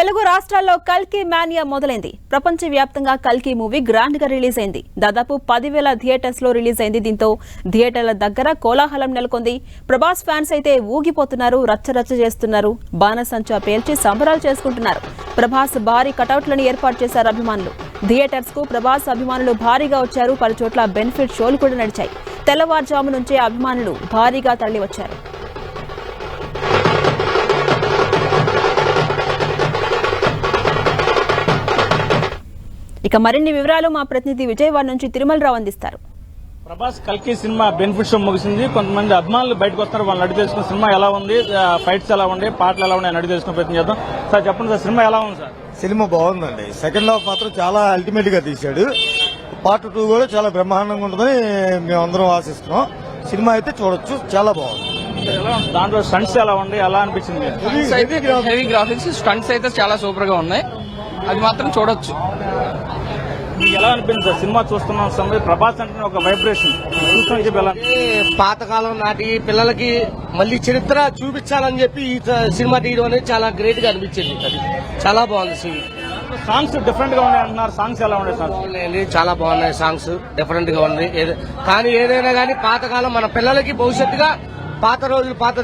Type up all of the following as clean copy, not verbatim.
తెలుగు రాష్ట్రాల్లో కల్కి మానియా మొదలైంది. ప్రపంచవ్యాప్తంగా కల్కి మూవీ గ్రాండ్ గా రిలీజ్ అయింది. దాదాపు 10,000 థియేటర్స్ లో రిలీజ్ అయింది. దీంతో థియేటర్ల దగ్గర కోలాహలం నెలకొంది. ప్రభాస్ ఫ్యాన్స్ అయితే ఊగిపోతున్నారు, రచ్చరచ్చ చేస్తున్నారు, బాణసంచా పేల్చి సంబరాలు చేసుకుంటున్నారు. ప్రభాస్ భారీ కటౌట్లను ఏర్పాటు చేశారు అభిమానులు. థియేటర్స్ కు ప్రభాస్ అభిమానులు భారీగా వచ్చారు. పలు చోట్ల బెనిఫిట్ షోలు కూడా నడిచాయి. తెల్లవారుజాము నుంచే అభిమానులు భారీగా తరలివచ్చారు. ఇక మరిన్ని వివరాలు మా ప్రతినిధి విజయవాడ నుంచి తిరుమలరావు అందిస్తారు. ప్రభాస్ కల్కి సినిమా బెనిఫిట్ షో ముగిసింది. కొంతమంది అభిమానులు బయటకు వస్తారు. వాళ్ళు అడిగి తెలుసుకున్న సినిమా ఎలా ఉంది, ఫైట్స్ ఎలా ఉండే, పాటలు ఎలా ఉన్నాయి అడిగి తెలుసుకునే ప్రయత్నం చేద్దాం. సార్ చెప్పండి సార్, సినిమా ఎలా ఉంది సార్? సినిమా బాగుందండి. సెకండ్ హాఫ్ మాత్రం చాలా అల్టిమేట్ గా తీశాడు. పార్ట్ 2 కూడా చాలా బ్రహ్మాండంగా ఉంటుందని మేమందరం ఆశిస్తున్నాం. సినిమా అయితే చూడొచ్చు, చాలా బాగుంది. ఎలా ఉంది? దాంట్లో స్టంట్స్ ఎలా ఉంది, ఎలా అనిపించింది? హెవీ గ్రాఫిక్స్, స్టంట్స్ అయితే చాలా సూపర్ గా ఉన్నాయి. అది మాత్రం చూడొచ్చు. మీకు ఎలా అనిపించింది సార్ సినిమా చూస్తున్నాం సమయం? ప్రభాస్ అంటే ఒక వైబ్రేషన్ చూస్తున్నాం. పాతకాలం నాటి పిల్లలకి మళ్ళీ చరిత్ర చూపించాలని చెప్పి ఈ సినిమా తీయడం అనేది చాలా గ్రేట్ గా అనిపించింది. అది చాలా బాగుంది. సాంగ్స్ డిఫరెంట్ గా ఉన్నాయి అంటున్నారు. సాంగ్స్ ఎలా ఉన్నాయి సార్? చాలా బాగున్నాయి. సాంగ్స్ డిఫరెంట్ గా ఉంది. కానీ ఏదైనా కానీ పాతకాలం మన పిల్లలకి భవిష్యత్తుగా పాత రోజులు పాత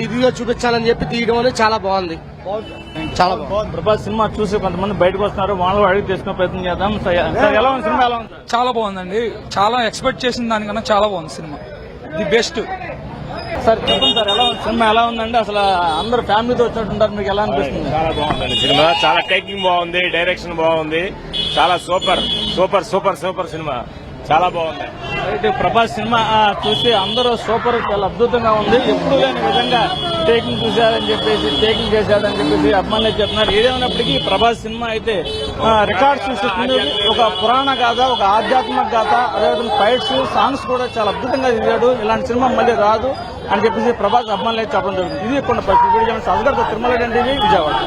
ఇదిగా చూపించాలని చెప్పి తీయడం అనేది చాలా బాగుంది. చాలా బాగుంది. ప్రభాస్ సినిమా చూసి కొంతమంది బయటకు వస్తున్నారు. వాళ్ళు అడిగి తెలుసుకునే ప్రయత్నం చేద్దాం. ఎలా ఉంది సినిమా? ఎలా ఉంది? చాలా బాగుందండి. చాలా ఎక్స్పెక్ట్ చేసిన దానికన్నా చాలా బాగుంది సినిమా. The best. సార్ చెప్పండి సార్, ఎలా ఉంది సినిమా? ఎలా ఉందండి? అసలు అందరు ఫ్యామిలీతో వచ్చినట్టుంటారు, మీకు ఎలా అనిపిస్తుంది? చాలా బాగుందండి సినిమా. చాలా టేకింగ్ బాగుంది, డైరెక్షన్ బాగుంది. చాలా super super super super cinema. చాలా బాగుంది. అయితే ప్రభాస్ సినిమా చూసి అందరూ సూపర్, చాలా అద్భుతంగా ఉంది. ఎప్పుడు లేని విధంగా టేకింగ్ చూశారని చెప్పేసి, టేకింగ్ చేశారని చెప్పేసి అభిమానులు చెప్తున్నారు. ఏదేమైనప్పటికీ ప్రభాస్ సినిమా అయితే రికార్డ్ సృష్టిస్తుంది. ఒక పురాణ గాథ, ఒక ఆధ్యాత్మిక గాథ, అదేవిధంగా ఫైట్స్, సాంగ్స్ కూడా చాలా అద్భుతంగా తీశాడు. ఇలాంటి సినిమా మళ్ళీ రాదు అని చెప్పేసి ప్రభాస్ అభిమానులు అయితే చెప్పడం జరుగుతుంది. ఇది కొన్ని పరిస్థితి. తిరుమల టీవీ, విజయవాడ.